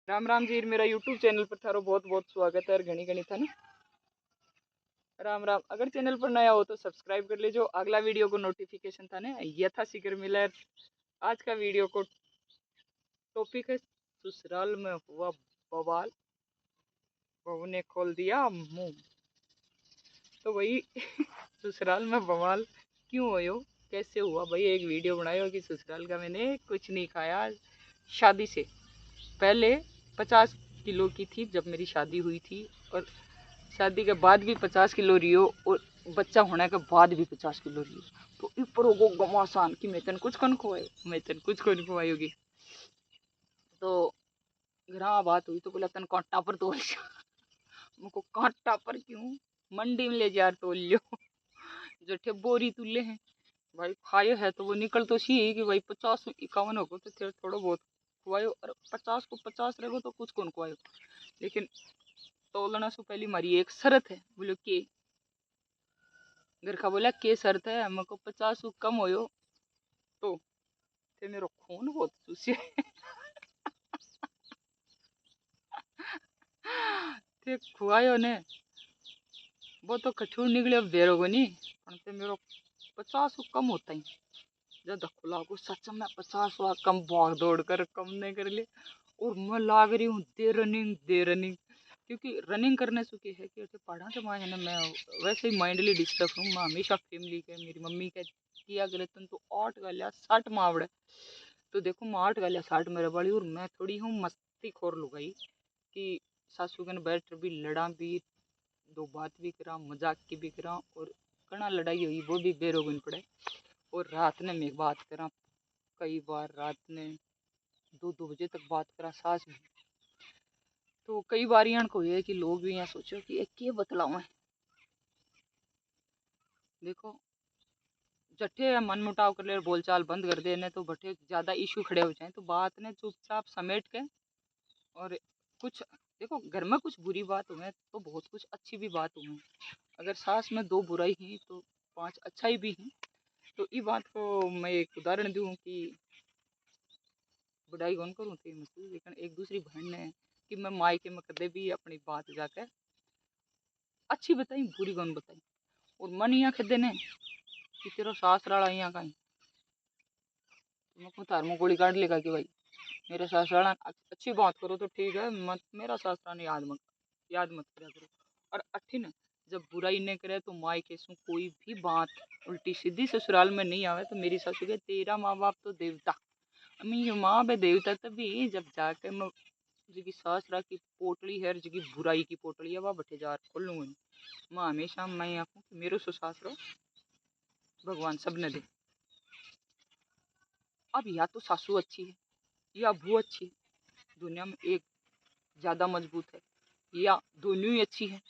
राम राम जी। मेरा YouTube channel पर थारो बहुत बहुत स्वागत है और घनी घनी था ना। राम राम। अगर चैनल पर नया हो तो सब्सक्राइब कर लीजिए। अगला वीडियो को नोटिफिकेशन था ना यथाशीघ्र मिले। आज का वीडियो को टॉपिक है ससुराल में हुआ बवाल, बहू ने खोल दिया मुंह। तो वही ससुराल में बवाल क्यों हो, कैसे हुआ भाई, एक वीडियो बनाया कि ससुराल का मैंने कुछ नहीं खाया। शादी से पहले 50 किलो की थी जब मेरी शादी हुई थी, और शादी के बाद भी 50 किलो रही हो, और बच्चा होने के बाद भी 50 किलो रही हो। तो ऊपर होगो गमासान कि मैं तेन कुछ कन खुआई, मैं तेन कुछ कन खुआई होगी। तो घर बात हुई तो बोला तेन कांटा पर तोल मुझको कांटा पर क्यों, मंडी में ले जा तोल लो। जठे बोरी तुले हैं भाई, खाए है तो वो निकल तो सी कि भाई 50-51 होगा तो फिर थोड़ा बहुत खुआयो, और 50 को 50 रहेगा तो कुछ कौन खुआयो। लेकिन तोलना से पहले हमारी एक शर्त है। बोलो के घर का बोला के शर्त है, हमको 50 कम हो तो थे मेरो खून बहुत चूसिए। थे खुआयो ने वो तो कठोर निकले बेरो को नहीं, पर मेरो 50 कम होता ही जब खुला को सच में 50 कम भाग दौड़ कर कम नहीं कर ले। और मैं लाग रही हूँ दे रनिंग, क्योंकि रनिंग करने से क्या है कि ऐसे पढ़ा के माँ है ना, मैं वैसे ही माइंडली डिस्टर्ब हूँ। मैं हमेशा फैमिली के, मेरी मम्मी के किया गलत तो 8 गालियाँ 60 मावड़े। तो देखो मैं 8 गालियाँ 60 मेरे वाली, और मैं थोड़ी हूँ मस्ती खोर लुगाई कि सासू के बैठ भी लड़ा भी, दो बात भी करा, मजाक की भी करा, और कना लड़ाई हुई वो भी बेरोगन पड़े। और रात ने मैं बात करा, कई बार रात ने 2-2 बजे तक बात करा सास भी। तो कई बार यहाँ को है कि लोग भी यहाँ सोचो कि एक ये बतलाऊ है। देखो जट्ठे मन मुटाव कर ले, बोलचाल बंद कर देने तो बट्ठे ज्यादा इशू खड़े हो जाए, तो बात ने चुपचाप समेट के। और कुछ देखो घर में कुछ बुरी बात हुए तो बहुत कुछ अच्छी भी बात हुई। अगर सास में 2 बुराई ही तो 5 अच्छाई भी है। तो ये बात को मैं एक उदाहरण दूं कि बुराई कौन करूँ थी मुझसे, लेकिन एक दूसरी बहन ने कि मैं मायके में कदे भी अपनी बात जाकर अच्छी बताई बुरी कौन बताई। और मन यहाँ खेदे ने कि तेरा सास राड़ा यहाँ का मैं तार मुँह गोली काट लेगा कि भाई मेरे सास राड़ा अच्छी बात करो तो ठीक है, मत मेरा सास राड़ा याद मत करा करो। और अठिन जब बुराई नहीं करे तो मायके से कोई भी बात उल्टी सीधी ससुराल में नहीं आवे। तो मेरी सासू के तेरा माँ बाप तो देवता, अम्मी माँ बे देवता, तभी जब जाके मैं जी सास रा की पोटली है जी बुराई की पोटली है वह बटे जार खोल लूंगी। मैं हमेशा मैं आखूँ कि मेरे सुसास रो भगवान सब ने दे। अब या तो सासू अच्छी है या बहू अच्छी है, दुनिया में एक ज्यादा मजबूत है, या दोनों ही अच्छी है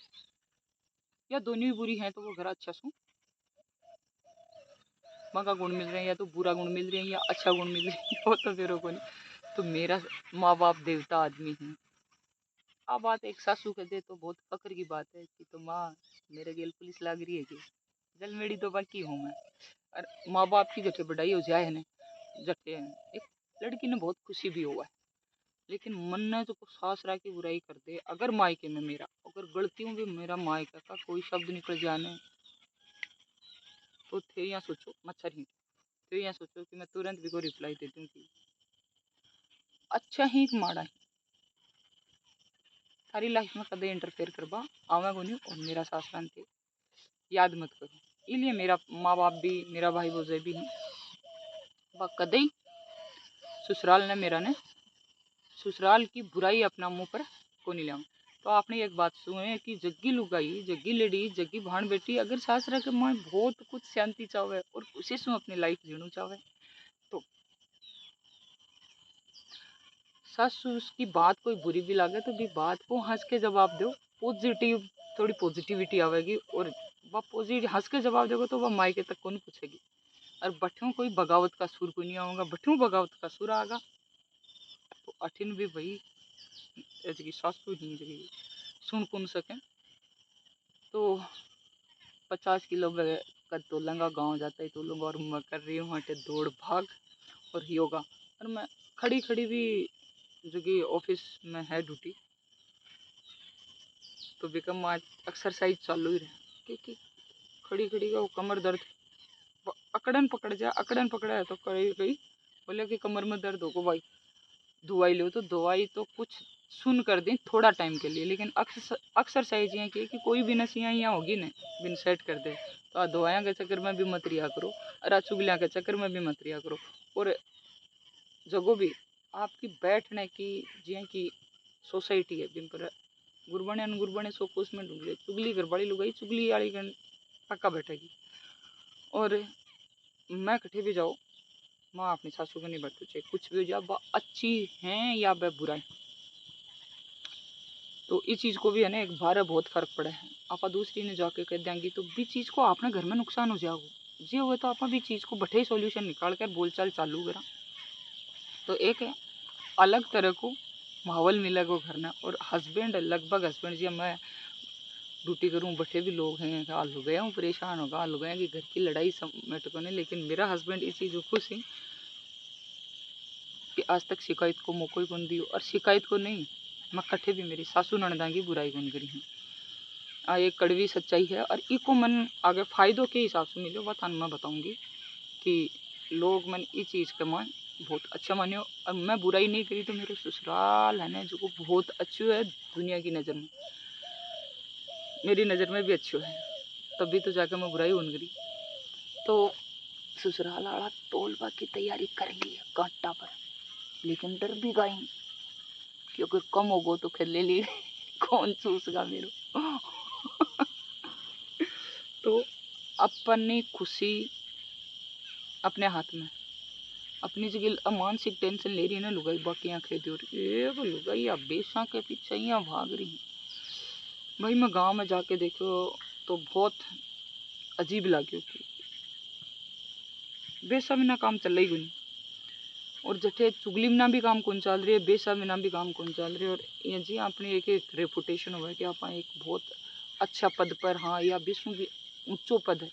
या दोनों ही बुरी है, तो वो घर अच्छा सू माँ का गुण मिल रहे हैं या तो बुरा गुण मिल रहे हैं या अच्छा गुण मिल रहे हैं, वो तो फिर को नहीं। तो मेरा माँ बाप देवता आदमी है। अब बात एक सासू कर दे तो बहुत फक्र की बात है कि तो माँ मेरे गेल पुलिस लाग रही है कि जल मेरी तो बाकी हूँ मैं। और माँ बाप की जटे बढ़ाई हो जाए ना, जटे एक लड़की ने बहुत खुशी भी हुआ है। लेकिन मन ने तो सास रा की बुराई कर दे, अगर मायके में मेरा अगर गलती हूँ भी मेरा मायका का कोई शब्द निकल जाने तो थे यहाँ सोचो मच्छर ही थे यहाँ सोचो कि मैं तुरंत भी को रिप्लाई दे दूँ कि अच्छा ही माड़ा ही सारी लाइफ में कदे इंटरफेयर करवा आवा को नहीं, और मेरा सास थे याद मत करो। इसलिए मेरा माँ बाप भी मेरा भाई भोजे भी नहीं कदे ससुराल ने मेरा ने ससुराल की बुराई अपना मुंह पर को नहीं लिया। तो आपने एक बात सुने कि जग्गी लुगाई जग्गी लेडी जग्गी भाण बेटी अगर सास रह के माँ बहुत कुछ शांति चाहे और खुशी से अपनी लाइफ जीना चाहे, तो सास की बात कोई बुरी भी लगे तो भी बात को हंस के जवाब दो। पॉजिटिव थोड़ी पॉजिटिविटी आवेगी, और वह पॉजिटिव हंस के जवाब देगा तो वह मायके तक कौन पूछेगी। और बठियों कोई बगावत का सुर को नहीं आऊंगा, बठियों बगावत का सुर आगा तो अठिन भी भाई की सासू ही जगी सुन कौन सके। तो 50 किलो का तोलूंगा गाँव जाता है तोलूंगा, और मैं कर रही हूँ हटे दौड़ भाग और योगा। और मैं खड़ी खड़ी भी जो कि ऑफिस में है ड्यूटी, तो बिकम आज एक्सरसाइज चालू ही रहे क्योंकि खड़ी खड़ी का वो कमर दर्द अकड़न पकड़ जाए, अकड़न पकड़ा है तो कहीं कहीं बोले कि कमर में दर्द होगा भाई दवाई लो, तो दवाई तो कुछ सुन कर दें थोड़ा टाइम के लिए, लेकिन एक्सरसाइज यहाँ की कि कोई भी नसियाँ यहाँ होगी ना बिन सेट कर दे, तो आ दवाइयाँ के चक्कर में भी मत रिया करो और आ चुगलियाँ के चक्कर में भी मत रिया करो। और जगह भी आपकी बैठने की जिया की सोसाइटी है बिन पर गुरबने अनगुरबने सो कोस में ढूंढ ले चुगली कर बड़ी लुगाई चुगली वाली पक्का बैठेगी। और मैं कठे भी जाओ माँ अपनी सासू को नहीं बैठू चाहे कुछ भी हो जाए, वह अच्छी हैं या वह बुरा है, तो इस चीज़ को भी है ना एक बार बहुत फर्क पड़ा है। आप दूसरी ने जाके कह देंगी तो भी चीज़ को अपने घर में नुकसान हो जाएगा जी हुए, तो आप भी चीज़ को बठे सॉल्यूशन निकाल कर बोलचाल चालू करा, तो एक अलग तरह को माहौल मिलेगा घर में। और हस्बैंड लगभग हस्बैंड जी मैं ड्यूटी करूँ बठे भी लोग हैं हाल हो गया हूँ परेशान होगा हाल हो गया कि घर की लड़ाई समेट को नहीं, लेकिन मेरा हस्बैंड इस चीज़ को खुश है कि आज तक शिकायत को मौका ही कौन दी, और शिकायत को नहीं मैं कट्ठे भी मेरी सासू ननदा की बुराई कौन करी हूँ। एक कड़वी सच्चाई है और इको मन आगे फायदों के हिसाब से मिले वह थान मैं बताऊंगी कि लोग मन इस चीज़ के मान बहुत अच्छा माने। और मैं बुराई नहीं करी तो मेरे ससुराल है ना जो को बहुत अच्छी है दुनिया की नज़र में, मेरी नज़र में भी अच्छी है, तभी तो जाकर मैं बुराई बन करी। तो ससुराल वाला तोलबा की तैयारी कर ली है कांटा पर, लेकिन डर भी गई क्योंकि कम होगो तो फिर ले ली कौन चूसगा मेरे तो अपनी खुशी अपने हाथ में, अपनी जगह मानसिक टेंशन ले रही है ना लुगाई बाकी आंखें दे रही लुगाई अब बेसा के पीछे यहाँ भाग रही है। भाई मैं गांव में जाके देखो तो बहुत अजीब लगे कि बेसा बिना काम चल ही नहीं, और जठे चुगली बिना भी काम कौन चल रही है बेसा बिना भी काम कौन चल रही है। और ये जी अपनी एक रेपुटेशन हुआ है कि आप एक बहुत अच्छा पद पर हाँ या विश्व भी ऊंचो पद है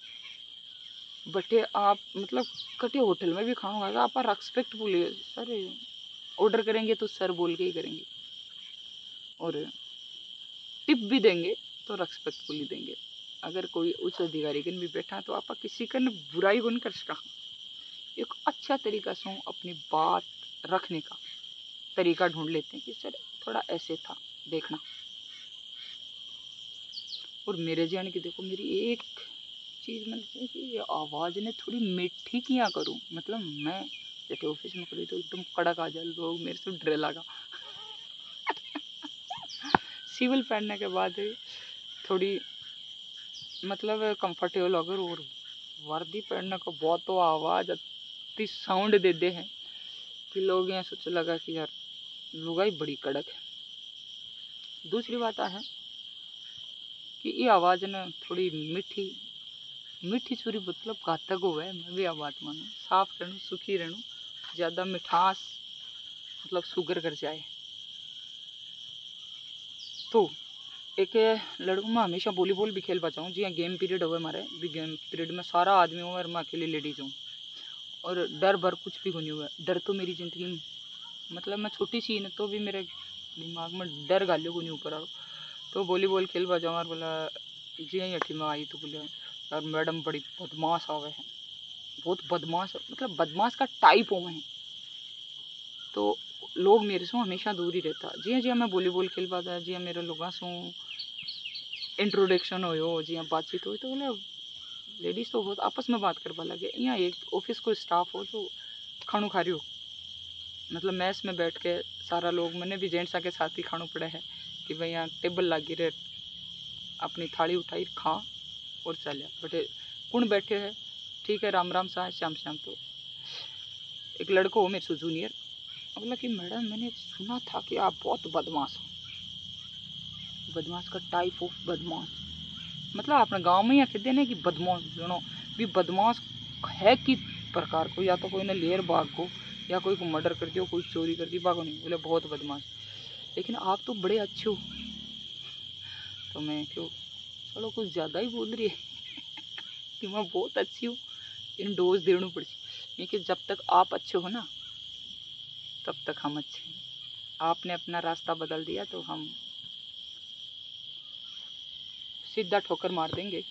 बटे आप मतलब कटे होटल में भी खाना खाएगा आप रेस्पेक्टफुल सर ऑर्डर करेंगे तो सर बोल के ही करेंगे, और टिप भी देंगे तो रेस्पेक्टफुली देंगे। अगर कोई उच्च अधिकारी कन भी बैठा तो आप किसी कन बुराई कौन कर सका, एक अच्छा तरीका से अपनी बात रखने का तरीका ढूंढ लेते हैं कि सर थोड़ा ऐसे था देखना। और मेरे जान की देखो मेरी एक चीज़ मैंने कि आवाज़ ने थोड़ी मीठी किया करूँ, मतलब मैं जैसे ऑफिस में करी तो एकदम कड़क आ जाए लोग मेरे से डर लगा सिविल पहनने के बाद थोड़ी मतलब कंफर्टेबल अगर और वर्दी पहनने को बहुत तो आवाज़ इतनी साउंड दे दे हैं कि लोग यहाँ सोच लगा कि यार लुगाई बड़ी कड़क है। दूसरी बात है कि ये आवाज़ ना थोड़ी मीठी मीठी छुरी मतलब घातक हो है, मैं भी आवाज़ मानूँ साफ रहूँ सुखी रहूँ, ज़्यादा मिठास मतलब शुगर कर जाए। तो एक लड़कों में हमेशा वॉलीबॉल भी खेल पाता हूँ जी हाँ, गेम पीरियड हुआ हमारे भी गेम पीरियड में सारा आदमी हूँ और मैं अकेली लेडीज हूँ, और डर भर कुछ भी नहीं हुआ। डर तो मेरी ज़िंदगी में मतलब मैं छोटी सी न तो भी मेरे दिमाग में डर गालियों को नहीं ऊपर आओ। तो वॉलीबॉल खेल पा जाऊँ और बोला जी हाँ अठी में आई तो बोले यार मैडम बड़ी बदमाश आवे है, बहुत बदमाश मतलब बदमाश का टाइप हूँ मैं, तो लोग मेरे से हमेशा दूर ही रहता। जी हाँ मैं वॉलीबॉल खेल पाता, जी हाँ मेरे लोगों से इंट्रोडक्शन हो जी हाँ बातचीत हो, तो बोले लेडीज़ तो बहुत आपस में बात कर पा लगे। यहाँ एक ऑफिस को स्टाफ हो जो खानू खा रही हो, मतलब मैस में बैठ के सारा लोग मैंने भी जेंट्स के साथ ही खानू पड़ा है कि भाई यहाँ टेबल लगी रहे अपनी थाली उठाई खा और चलिया बटे कौन बैठे है ठीक है राम राम सा श्याम श्याम। तो एक लड़को हो मेरे से जूनियर बोला कि मैडम मैंने सुना था कि आप बहुत बदमाश हो, बदमाश का टाइप ऑफ बदमाश मतलब अपने गांव में ही कहते हैं कि बदमाश सुनो भी बदमाश है कि प्रकार को, या तो कोई ने लेर बाग को या कोई को मर्डर कर दिया कोई चोरी कर दी बागो नहीं, बोले बहुत बदमाश, लेकिन आप तो बड़े अच्छे हो। तो मैं क्यों चलो कुछ ज़्यादा ही बोल रही है कि मैं बहुत अच्छी हूँ, इन डोज देनी पड़ी कि जब तक आप अच्छे हो ना तब तक हम अच्छे हैं, आपने अपना रास्ता बदल दिया तो हम सीधा ठोकर मार देंगे।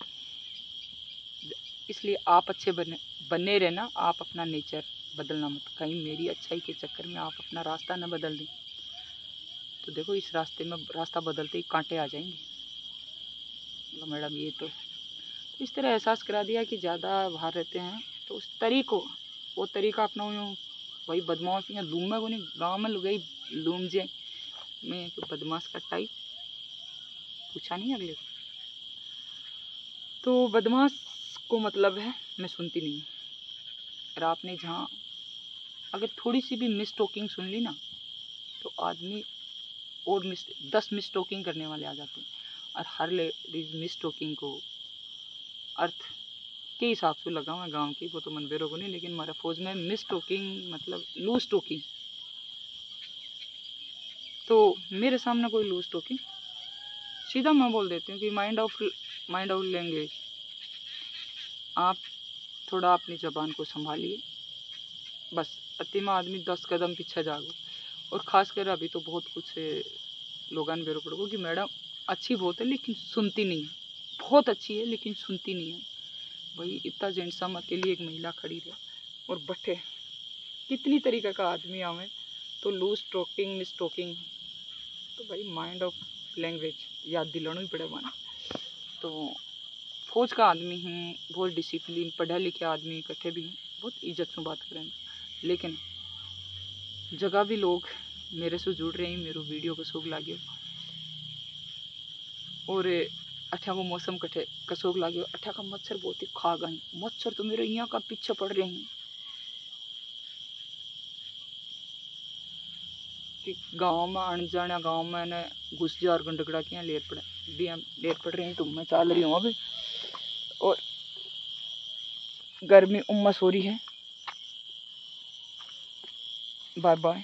इसलिए आप अच्छे बने रहना। आप अपना नेचर बदलना मत, कहीं मेरी अच्छाई के चक्कर में आप अपना रास्ता न बदल दें। तो देखो इस रास्ते में रास्ता बदलते ही कांटे आ जाएंगे। मतलब मैडम ये तो इस तरह एहसास करा दिया कि ज़्यादा बाहर रहते हैं तो उस वो तरीका अपना वही बदमाश या लूम में को नहीं गाँव में लुगाई लूम जे में बदमाश का टाइप पूछा नहीं अगले को। तो बदमाश को मतलब है मैं सुनती नहीं। और आपने जहाँ अगर थोड़ी सी भी मिस टॉकिंग सुन ली ना तो आदमी और 10 मिस टॉकिंग करने वाले आ जाते हैं। और हर लेडीज मिस टॉकिंग को अर्थ के हिसाब से लगा हुआ गाँव की, वो तो मनबेरों को नहीं, लेकिन हमारा फौज में मिस टॉकिंग मतलब लूज टॉकिंग। तो मेरे सामने कोई लूज टॉकिंग सीधा मैं बोल देती हूँ कि माइंड ऑफ लैंग्वेज। आप थोड़ा अपनी ज़बान को संभालिए। बस अति में आदमी 10 कदम पीछे जागो। और ख़ासकर अभी तो बहुत कुछ लोगान बेरो पड़ो कि मैडम अच्छी बहुत है लेकिन सुनती नहीं है, बहुत अच्छी है लेकिन सुनती नहीं है। भाई इतना जेंट्सम अकेली एक महिला खड़ी रहे और बैठे कितनी तरीके का आदमी आवे तो लूज टॉकिंग मिस टॉकिंग। तो भाई माइंड ऑफ लैंग्वेज याद दिलाना ही पड़े माना। तो फौज का आदमी हूँ, बहुत डिसिप्लिन पढ़ा लिखे आदमी इकट्ठे भी हैं, बहुत इज्जत से बात करेंगे। लेकिन जगह भी लोग मेरे से जुड़ रहे हैं, मेरे वीडियो को शौक लागे और अच्छा को मौसम कटे कसोग लागे। अच्छा का मच्छर बहुत ही खा गए, मच्छर तो मेरे यहाँ का पीछे पड़ रहे हैं कि गाँव में अनजाना गाँव में ने घुस जा और गंडकड़ा के यहाँ लेर पड़ रही हैं। तो मैं चल रही हूँ अभी और गर्मी उम्मस हो रही है। Bye bye.